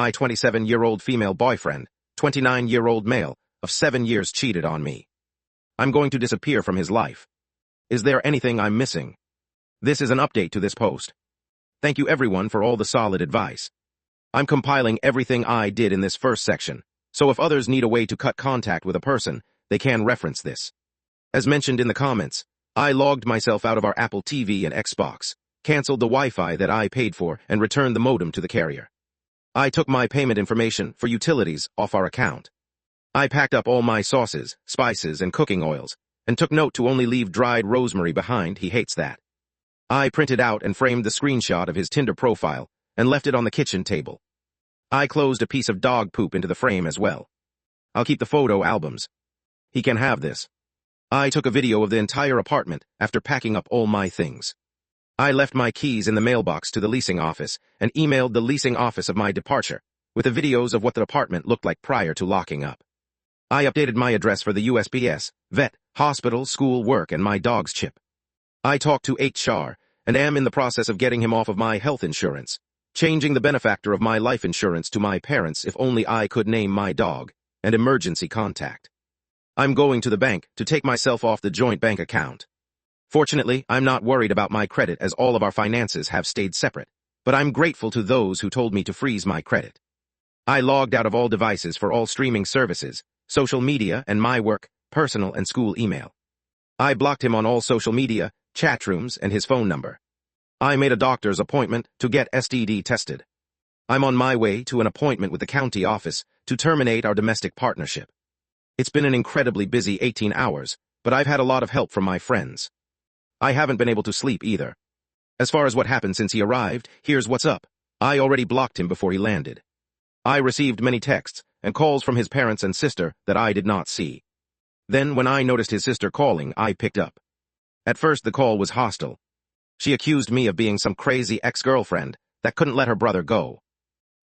My 27-year-old female boyfriend, 29-year-old male, of 7 years cheated on me. I'm going to disappear from his life. Is there anything I'm missing? This is an update to this post. Thank you everyone for all the solid advice. I'm compiling everything I did in this first section, so if others need a way to cut contact with a person, they can reference this. As mentioned in the comments, I logged myself out of our Apple TV and Xbox, canceled the Wi-Fi that I paid for, and returned the modem to the carrier. I took my payment information for utilities off our account. I packed up all my sauces, spices, and cooking oils, and took note to only leave dried rosemary behind. He hates that. I printed out and framed the screenshot of his Tinder profile and left it on the kitchen table. I closed a piece of dog poop into the frame as well. I'll keep the photo albums. He can have this. I took a video of the entire apartment after packing up all my things. I left my keys in the mailbox to the leasing office and emailed the leasing office of my departure with the videos of what the apartment looked like prior to locking up. I updated my address for the USPS, vet, hospital, school, work, and my dog's chip. I talked to HR and am in the process of getting him off of my health insurance, changing the benefactor of my life insurance to my parents if only I could name my dog, and emergency contact. I'm going to the bank to take myself off the joint bank account. Fortunately, I'm not worried about my credit as all of our finances have stayed separate, but I'm grateful to those who told me to freeze my credit. I logged out of all devices for all streaming services, social media, and my work, personal, and school email. I blocked him on all social media, chat rooms, and his phone number. I made a doctor's appointment to get STD tested. I'm on my way to an appointment with the county office to terminate our domestic partnership. It's been an incredibly busy 18 hours, but I've had a lot of help from my friends. I haven't been able to sleep either. As far as what happened since he arrived, here's what's up. I already blocked him before he landed. I received many texts and calls from his parents and sister that I did not see. Then, when I noticed his sister calling, I picked up. At first, the call was hostile. She accused me of being some crazy ex-girlfriend that couldn't let her brother go.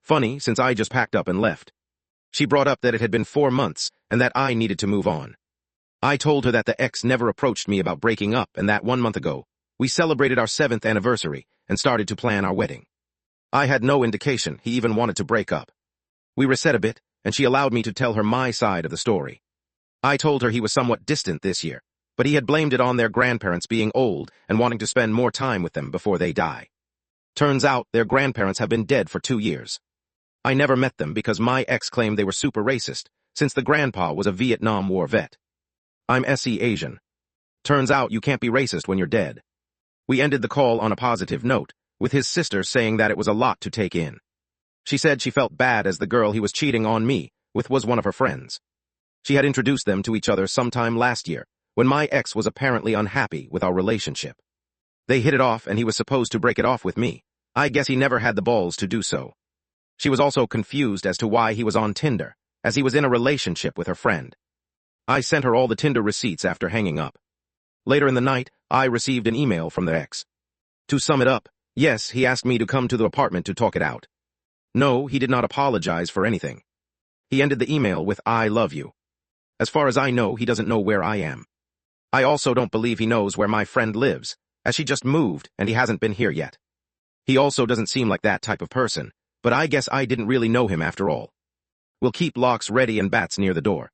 Funny, since I just packed up and left. She brought up that it had been 4 months and that I needed to move on. I told her that the ex never approached me about breaking up and that 1 month ago, we celebrated our 7th anniversary and started to plan our wedding. I had no indication he even wanted to break up. We reset a bit, and she allowed me to tell her my side of the story. I told her he was somewhat distant this year, but he had blamed it on their grandparents being old and wanting to spend more time with them before they die. Turns out their grandparents have been dead for 2 years. I never met them because my ex claimed they were super racist, since the grandpa was a Vietnam War vet. I'm SE Asian. Turns out you can't be racist when you're dead. We ended the call on a positive note, with his sister saying that it was a lot to take in. She said she felt bad as the girl he was cheating on me with was one of her friends. She had introduced them to each other sometime last year, when my ex was apparently unhappy with our relationship. They hit it off and he was supposed to break it off with me. I guess he never had the balls to do so. She was also confused as to why he was on Tinder, as he was in a relationship with her friend. I sent her all the Tinder receipts after hanging up. Later in the night, I received an email from the ex. To sum it up, yes, he asked me to come to the apartment to talk it out. No, he did not apologize for anything. He ended the email with "I love you." As far as I know, he doesn't know where I am. I also don't believe he knows where my friend lives, as she just moved and he hasn't been here yet. He also doesn't seem like that type of person, but I guess I didn't really know him after all. We'll keep locks ready and bats near the door.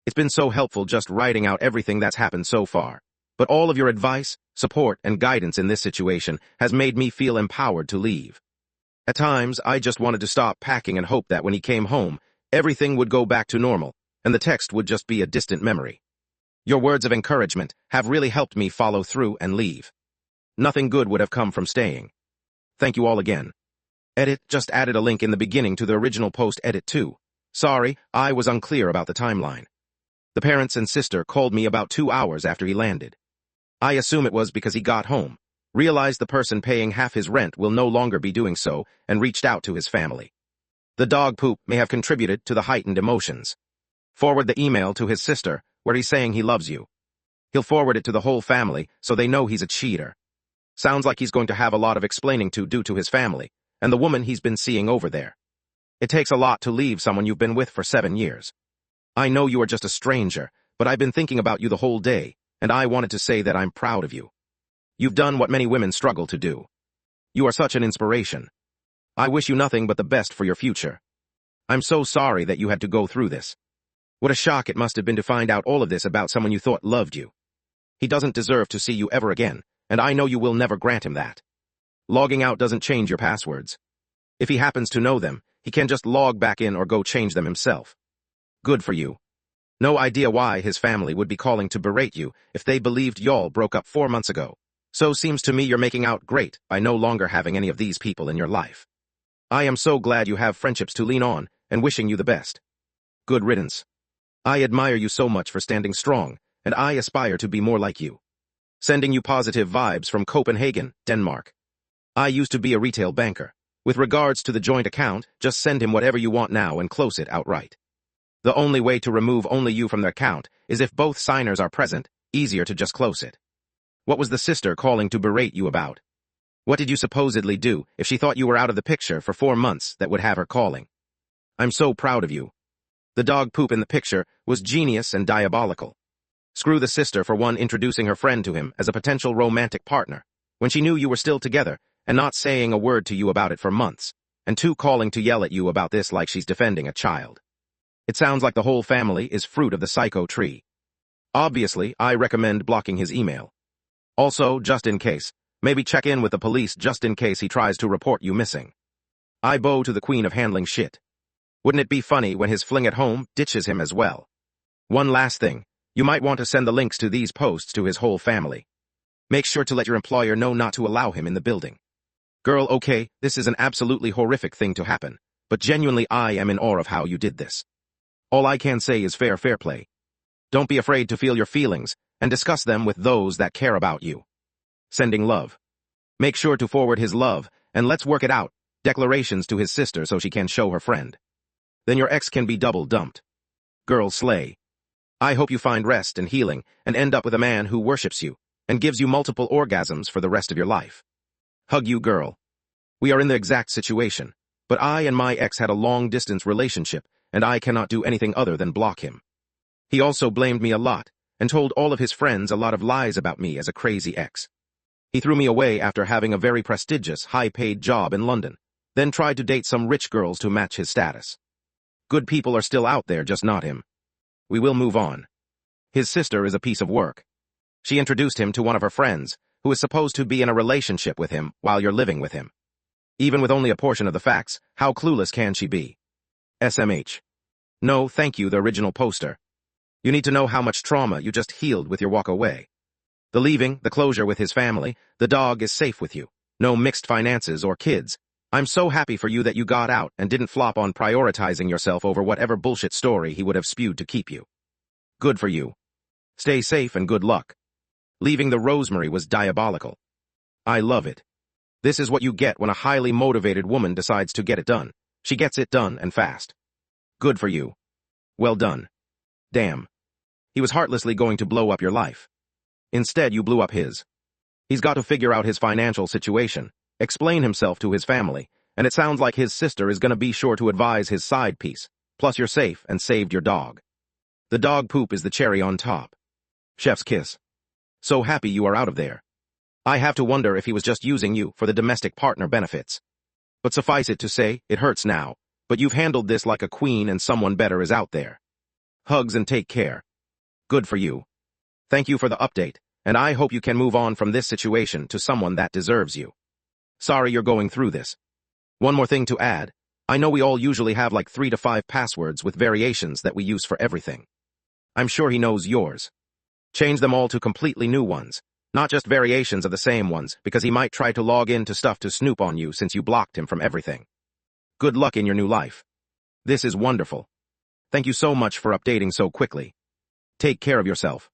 It's been so helpful just writing out everything that's happened so far, but all of your advice, support, and guidance in this situation has made me feel empowered to leave. At times, I just wanted to stop packing and hope that when he came home, everything would go back to normal, and the text would just be a distant memory. Your words of encouragement have really helped me follow through and leave. Nothing good would have come from staying. Thank you all again. Edit just added a link in the beginning to the original post. Edit 2. Sorry, I was unclear about the timeline. The parents and sister called me about 2 hours after he landed. I assume it was because he got home, realized the person paying half his rent will no longer be doing so, and reached out to his family. The dog poop may have contributed to the heightened emotions. Forward the email to his sister, where he's saying he loves you. He'll forward it to the whole family so they know he's a cheater. Sounds like he's going to have a lot of explaining to do to his family, and the woman he's been seeing over there. It takes a lot to leave someone you've been with for 7 years. I know you are just a stranger, but I've been thinking about you the whole day, and I wanted to say that I'm proud of you. You've done what many women struggle to do. You are such an inspiration. I wish you nothing but the best for your future. I'm so sorry that you had to go through this. What a shock it must have been to find out all of this about someone you thought loved you. He doesn't deserve to see you ever again, and I know you will never grant him that. Logging out doesn't change your passwords. If he happens to know them, he can just log back in or go change them himself. Good for you. No idea why his family would be calling to berate you if they believed y'all broke up 4 months ago. So seems to me you're making out great by no longer having any of these people in your life. I am so glad you have friendships to lean on and wishing you the best. Good riddance. I admire you so much for standing strong, and I aspire to be more like you. Sending you positive vibes from Copenhagen, Denmark. I used to be a retail banker. With regards to the joint account, just send him whatever you want now and close it outright. The only way to remove only you from the account is if both signers are present, easier to just close it. What was the sister calling to berate you about? What did you supposedly do if she thought you were out of the picture for 4 months that would have her calling? I'm so proud of you. The dog poop in the picture was genius and diabolical. Screw the sister for one introducing her friend to him as a potential romantic partner, when she knew you were still together and not saying a word to you about it for months, and two calling to yell at you about this like she's defending a child. It sounds like the whole family is fruit of the psycho tree. Obviously, I recommend blocking his email. Also, just in case, maybe check in with the police just in case he tries to report you missing. I bow to the queen of handling shit. Wouldn't it be funny when his fling at home ditches him as well? One last thing, you might want to send the links to these posts to his whole family. Make sure to let your employer know not to allow him in the building. Girl, okay, this is an absolutely horrific thing to happen, but genuinely I am in awe of how you did this. All I can say is fair play. Don't be afraid to feel your feelings, and discuss them with those that care about you. Sending love. Make sure to forward his love, and let's work it out, declarations to his sister so she can show her friend. Then your ex can be double dumped. Girl, slay. I hope you find rest and healing, and end up with a man who worships you, and gives you multiple orgasms for the rest of your life. Hug you, girl. We are in the exact situation, but I and my ex had a long-distance relationship, and I cannot do anything other than block him. He also blamed me a lot, and told all of his friends a lot of lies about me as a crazy ex. He threw me away after having a very prestigious, high-paid job in London, then tried to date some rich girls to match his status. Good people are still out there, just not him. We will move on. His sister is a piece of work. She introduced him to one of her friends, who is supposed to be in a relationship with him while you're living with him. Even with only a portion of the facts, how clueless can she be? SMH. No, thank you, the original poster. You need to know how much trauma you just healed with your walk away. The leaving, the closure with his family, the dog is safe with you. No mixed finances or kids. I'm so happy for you that you got out and didn't flop on prioritizing yourself over whatever bullshit story he would have spewed to keep you. Good for you. Stay safe and good luck. Leaving the Rosemary was diabolical. I love it. This is what you get when a highly motivated woman decides to get it done. She gets it done and fast. Good for you. Well done. Damn. He was heartlessly going to blow up your life. Instead, you blew up his. He's got to figure out his financial situation, explain himself to his family, and it sounds like his sister is going to be sure to advise his side piece, plus you're safe and saved your dog. The dog poop is the cherry on top. Chef's kiss. So happy you are out of there. I have to wonder if he was just using you for the domestic partner benefits. But suffice it to say, it hurts now, but you've handled this like a queen and someone better is out there. Hugs and take care. Good for you. Thank you for the update, and I hope you can move on from this situation to someone that deserves you. Sorry you're going through this. One more thing to add, I know we all usually have like 3 to 5 passwords with variations that we use for everything. I'm sure he knows yours. Change them all to completely new ones, not just variations of the same ones, because he might try to log into stuff to snoop on you since you blocked him from everything. Good luck in your new life. This is wonderful. Thank you so much for updating so quickly. Take care of yourself.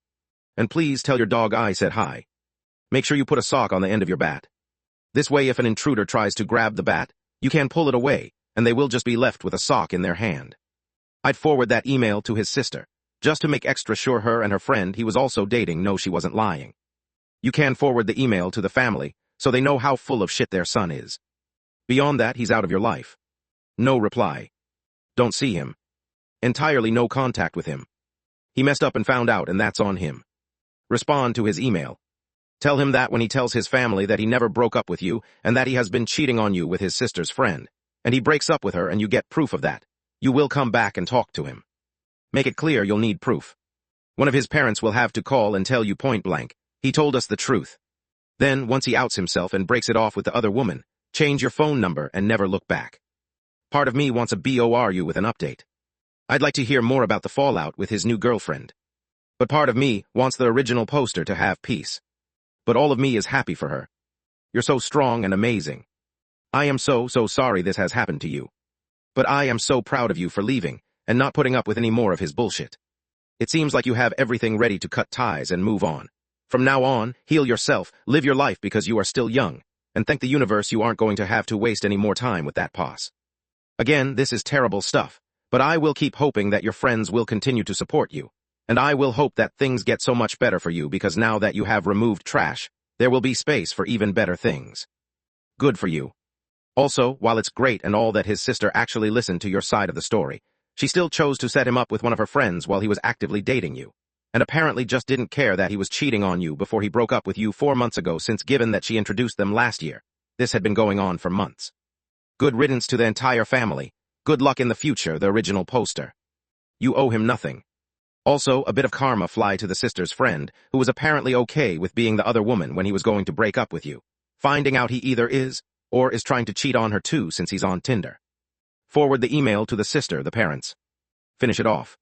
And please tell your dog I said hi. Make sure you put a sock on the end of your bat. This way if an intruder tries to grab the bat, you can pull it away, and they will just be left with a sock in their hand. I'd forward that email to his sister, just to make extra sure her and her friend he was also dating know she wasn't lying. You can forward the email to the family, so they know how full of shit their son is. Beyond that, he's out of your life. No reply. Don't see him. Entirely no contact with him. He messed up and found out, and that's on him. Respond to his email. Tell him that when he tells his family that he never broke up with you and that he has been cheating on you with his sister's friend, and he breaks up with her and you get proof of that, You will come back and talk to him. Make it clear you'll need proof. One of his parents will have to call and tell you point blank, he told us the truth. Then, once he outs himself and breaks it off with the other woman, change your phone number and never look back. Part of me wants a BORU with an update. I'd like to hear more about the fallout with his new girlfriend. But part of me wants the original poster to have peace. But all of me is happy for her. You're so strong and amazing. I am so sorry this has happened to you. But I am so proud of you for leaving and not putting up with any more of his bullshit. It seems like you have everything ready to cut ties and move on. From now on, heal yourself, live your life because you are still young, and thank the universe you aren't going to have to waste any more time with that posse. Again, this is terrible stuff, but I will keep hoping that your friends will continue to support you, and I will hope that things get so much better for you because now that you have removed trash, there will be space for even better things. Good for you. Also, while it's great and all that his sister actually listened to your side of the story, she still chose to set him up with one of her friends while he was actively dating you, and apparently just didn't care that he was cheating on you before he broke up with you 4 months ago since given that she introduced them last year. This had been going on for months. Good riddance to the entire family. Good luck in the future, the original poster. You owe him nothing. Also, a bit of karma fly to the sister's friend, who was apparently okay with being the other woman when he was going to break up with you, finding out he either is or is trying to cheat on her too since he's on Tinder. Forward the email to the sister, the parents. Finish it off.